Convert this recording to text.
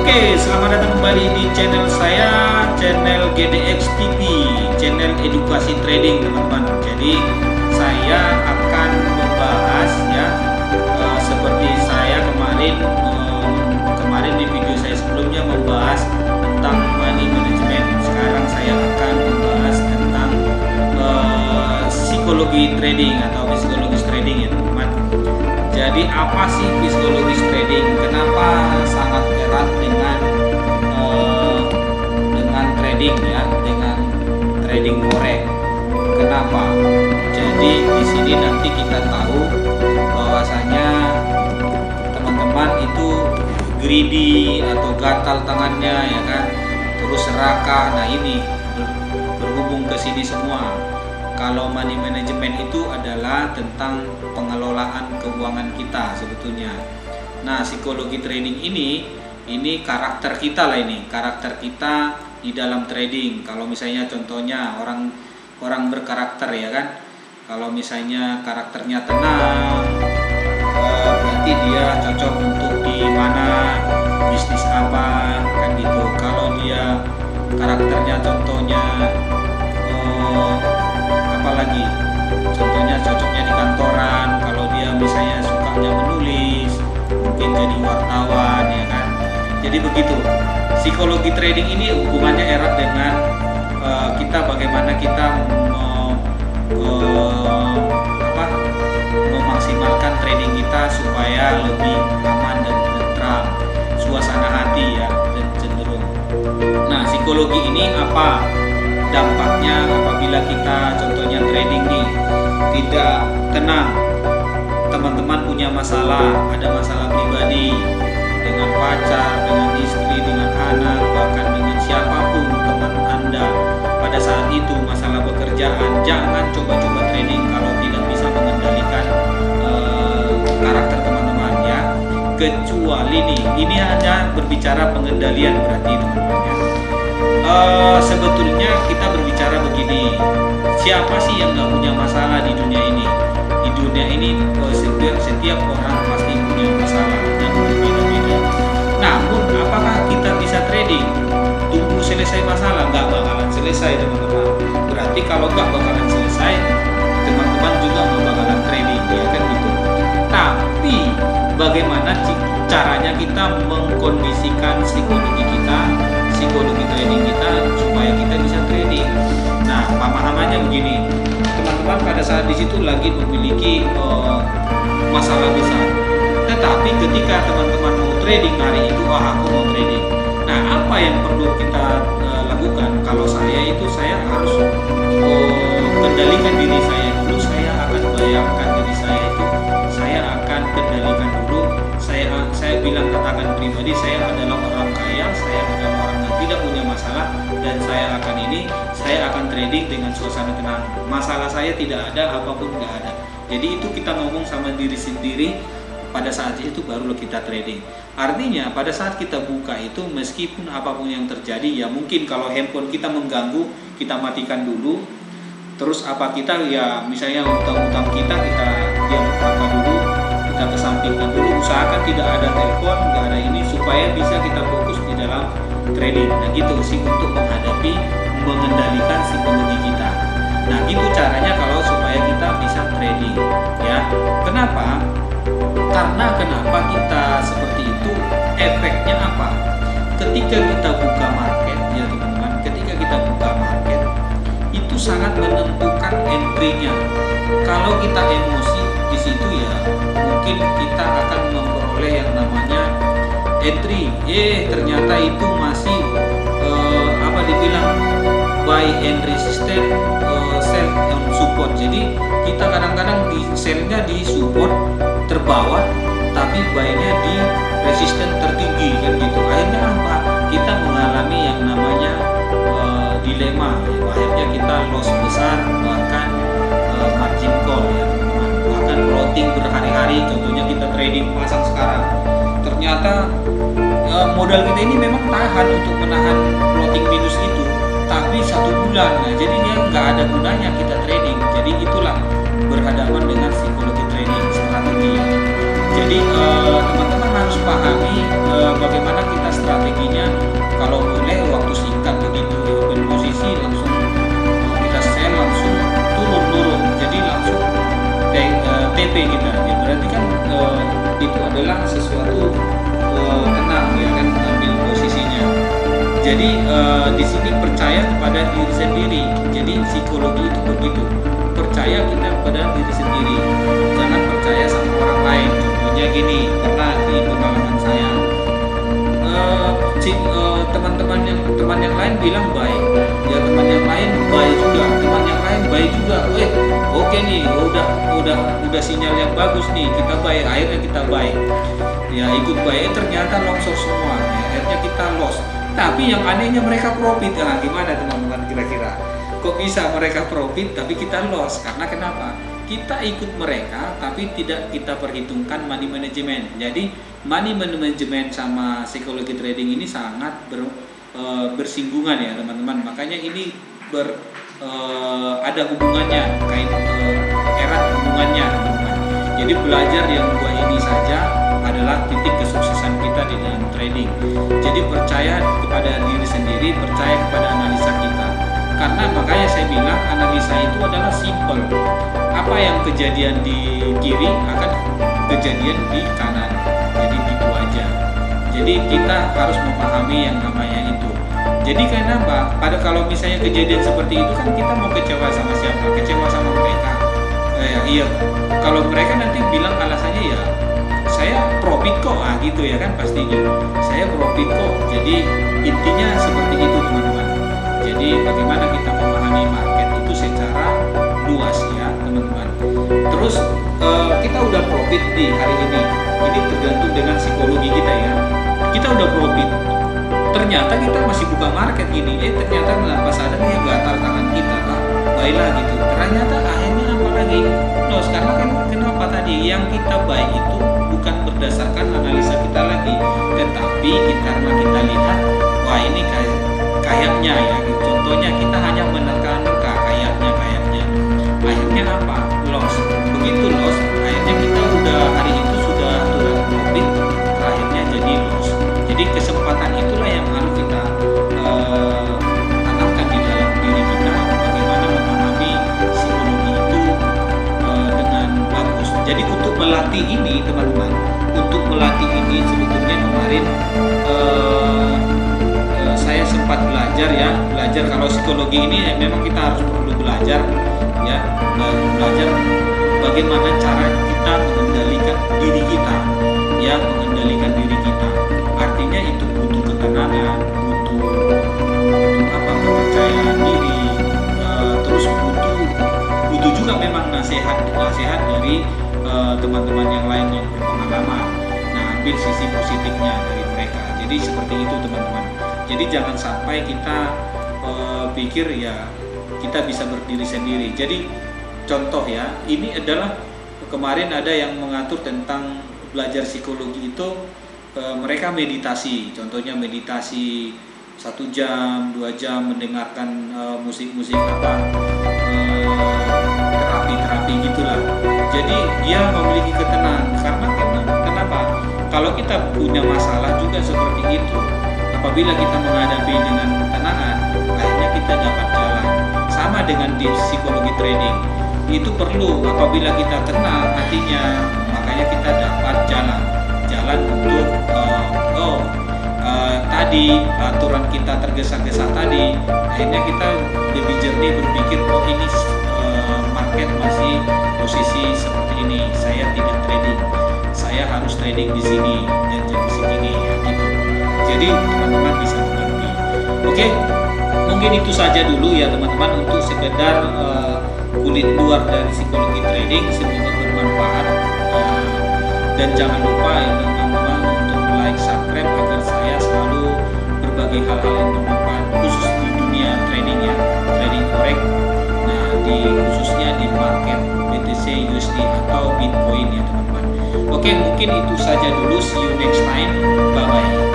Oke, selamat datang kembali di channel saya, channel GDX TV, channel edukasi trading teman-teman. Jadi saya akan membahas ya, seperti saya kemarin di video saya sebelumnya membahas tentang money management. Sekarang saya akan membahas tentang psikologi trading atau psikologis trading ya teman-teman. Jadi apa sih psikologis trading? Kenapa sangat erat dengan trading ya, dengan trading forex? Kenapa? Jadi di sini nanti kita tahu bahwasanya teman-teman itu greedy atau gatal tangannya ya kan, terus serakah. Nah ini berhubung ke sini semua. Kalau money management itu adalah tentang pengelolaan keuangan kita sebetulnya. Nah, psikologi trading ini karakter kita lah, ini karakter kita di dalam trading. Kalau misalnya contohnya orang berkarakter ya kan, kalau misalnya karakternya tenang, berarti dia cocok untuk di mana, bisnis apa kan gitu. Kalau dia karakternya contohnya apalagi contohnya cocoknya di kantoran, kalau dia misalnya sukanya menulis, mungkin jadi wartawan ya kan. Jadi begitu, psikologi trading ini hubungannya erat dengan kita, bagaimana kita memaksimalkan trading kita supaya lebih aman dan tentram, suasana hati ya, dan cenderung. Nah, psikologi ini apa dampaknya apabila kita contohnya trading nih tidak tenang, teman-teman punya masalah, ada masalah pribadi dengan pacar, dengan istri, dengan anak, bahkan dengan siapapun teman Anda pada saat itu, masalah pekerjaan, jangan coba-coba trading kalau tidak bisa mengendalikan karakter teman-teman ya. Kecuali ini hanya berbicara pengendalian berarti teman-teman ya. Sebetulnya kita berbicara begini, siapa sih yang nggak punya masalah di dunia ini? Di dunia ini setiap orang pasti punya masalah dan berbeda-beda. Namun apakah kita bisa trading? Tunggu selesai masalah? Nggak bakalan selesai teman-teman. Berarti kalau nggak bakalan selesai, teman-teman juga nggak bakalan trading ya kan gitu. Tapi bagaimana caranya kita mengkondisikan psikologi kita, psikologi trading kita supaya kita bisa trading? Nah, pemahamannya begini, teman-teman pada saat di situ lagi memiliki masalah besar, tetapi ketika teman-teman mau trading hari itu, aku mau trading. Nah, apa yang perlu kita lakukan? Kalau saya harus kendalikan diri saya dulu. Saya akan bayangkan diri saya itu, saya akan kendalikan dulu. Saya bilang, katakan pribadi, saya adalah orang kaya, saya adalah orang yang tidak punya masalah, dan saya akan trading dengan suasana tenang. Masalah saya tidak ada, apapun nggak ada. Jadi itu kita ngomong sama diri sendiri, pada saat itu baru kita trading. Artinya pada saat kita buka itu, meskipun apapun yang terjadi ya, mungkin kalau handphone kita mengganggu, kita matikan dulu. Terus kita ya misalnya utang-utang kita diam dulu, kita kesampingkan dulu, usahakan tidak ada telepon, nggak ada ini, supaya bisa kita fokus di dalam trading. Nah gitu sih, untuk mengendalikan psikologi kita. Nah gitu caranya kalau supaya kita bisa trading ya. Kenapa kita seperti itu? Efeknya apa? Ketika kita buka market ya teman-teman, ketika kita buka market itu sangat menentukan entry-nya. Kalau kita emosi di situ ya, mungkin kita akan memperoleh yang namanya entry. Ternyata itu masih dibilang buy and resistance, sell and support. Jadi kita kadang-kadang di sell-nya di support terbawah, tapi buy-nya di resistance tertinggi kan gitu. Akhirnya apa? Kita mengalami yang namanya dilema. Akhirnya kita loss besar, bahkan margin call ya teman-teman, bahkan floating berhari-hari. Contohnya kita trading pasang sekarang, ternyata modal kita ini memang tahan untuk menahan floating minus itu, tapi 1 bulan. Nah jadinya nggak ada gunanya kita trading. Jadi itulah berhadapan dengan psikologi trading, strategi. Jadi teman-teman harus pahami bagaimana kita strategi kita, ya berarti kan itu adalah sesuatu tenang ya kan, ambil posisinya. Jadi di sini percaya kepada diri sendiri. Jadi psikologi itu begitu, percaya kita pada diri sendiri, jangan percaya sama orang lain. Contohnya gini, pernah di pengalaman saya, teman yang lain bilang baik, ya teman yang lain baik juga, teman yang lain baik juga. Oke nih, udah sinyal yang bagus nih, kita baik, akhirnya kita baik, ya ikut baik, ternyata longsor semua, ya, akhirnya kita loss. Tapi yang anehnya mereka profit. Nah, gimana teman-teman kira-kira? Kok bisa mereka profit tapi kita loss? Karena kenapa? Kita ikut mereka tapi tidak kita perhitungkan money management. Jadi money management sama psikologi trading ini sangat bersinggungan ya teman-teman. Makanya ini ada hubungannya, erat hubungannya teman-teman. Jadi belajar yang dua ini saja adalah titik kesuksesan kita di dalam trading. Jadi percaya kepada diri sendiri, percaya kepada analisa kita. Karena makanya saya bilang analisa itu adalah simple. Apa yang kejadian di kiri akan kejadian di kanan. Jadi gitu aja. Jadi kita harus memahami yang namanya itu. Jadi kenapa? Kalau misalnya kejadian seperti itu kan kita mau kecewa sama siapa? Kecewa sama mereka. Iya. Kalau mereka nanti bilang alasannya ya saya profit kok, gitu ya kan pastinya. Saya profit kok. Jadi intinya seperti itu teman-teman. Jadi bagaimana kita memahami market itu secara luas ya teman-teman. Terus kita udah profit di hari ini. Ini tergantung dengan psikologi kita ya. Kita udah profit. Ternyata kita masih buka market gini. Ternyata pas sadarnya gatal tangan kita lah. Baiklah gitu. Ternyata akhirnya apa lagi? Loss. Karena kan kenapa tadi yang kita baik itu bukan berdasarkan analisa kita lagi, tetapi karena kita lihat wah ini kayaknya ya. Contohnya kita hanya menerka-nerka kayaknya. Akhirnya apa? Loss. Begitu loss, akhirnya kita udah hari itu sudah turun profit, terakhirnya jadi loss. Jadi kesempatan itulah yang harus kita tanamkan di dalam diri kita, bagaimana memahami psikologi itu dengan bagus. Jadi untuk melatih ini teman-teman, sebetulnya kemarin saya sempat belajar kalau psikologi ini memang kita harus perlu belajar ya, belajar bagaimana cara kita mengendalikan diri kita ya, mengendalikan diri kita. Artinya itu butuh ketenangan, butuh kepercayaan diri, terus butuh juga memang nasihat dari teman-teman yang lain yang berpengalaman. Nah, ambil sisi positifnya dari mereka. Jadi seperti itu teman-teman. Jadi jangan sampai kita pikir ya kita bisa berdiri sendiri. Jadi contoh ya, ini adalah kemarin ada yang mengatur tentang belajar psikologi itu, mereka meditasi. Contohnya meditasi 1 jam, 2 jam mendengarkan musik-musik terapi gitulah. Jadi dia memiliki ketenangan. Karena kenapa? Kalau kita punya masalah juga seperti itu, apabila kita menghadapi dengan ketenangan, akhirnya kita dapat jalan. Sama dengan di psikologi trading, itu perlu apabila kita tenang hatinya, makanya kita dapat jalan untuk tadi aturan kita tergesa-gesa tadi, akhirnya kita lebih jernih berpikir, oh ini market masih posisi seperti ini, saya tidak trading, saya harus trading di sini dan jadi segini ya gitu. Jadi teman-teman bisa mengerti. Oke, mungkin itu saja dulu ya teman-teman untuk sekedar kulit luar dari psikologi trading. Semoga bermanfaat, dan jangan lupa ya teman-teman untuk like, subscribe agar saya selalu berbagi hal-hal yang bermanfaat khusus di dunia trading ya, trading forex. Nah, khususnya di market BTC USD atau Bitcoin ya teman-teman. Oke, mungkin itu saja dulu. See you next time. Bye bye.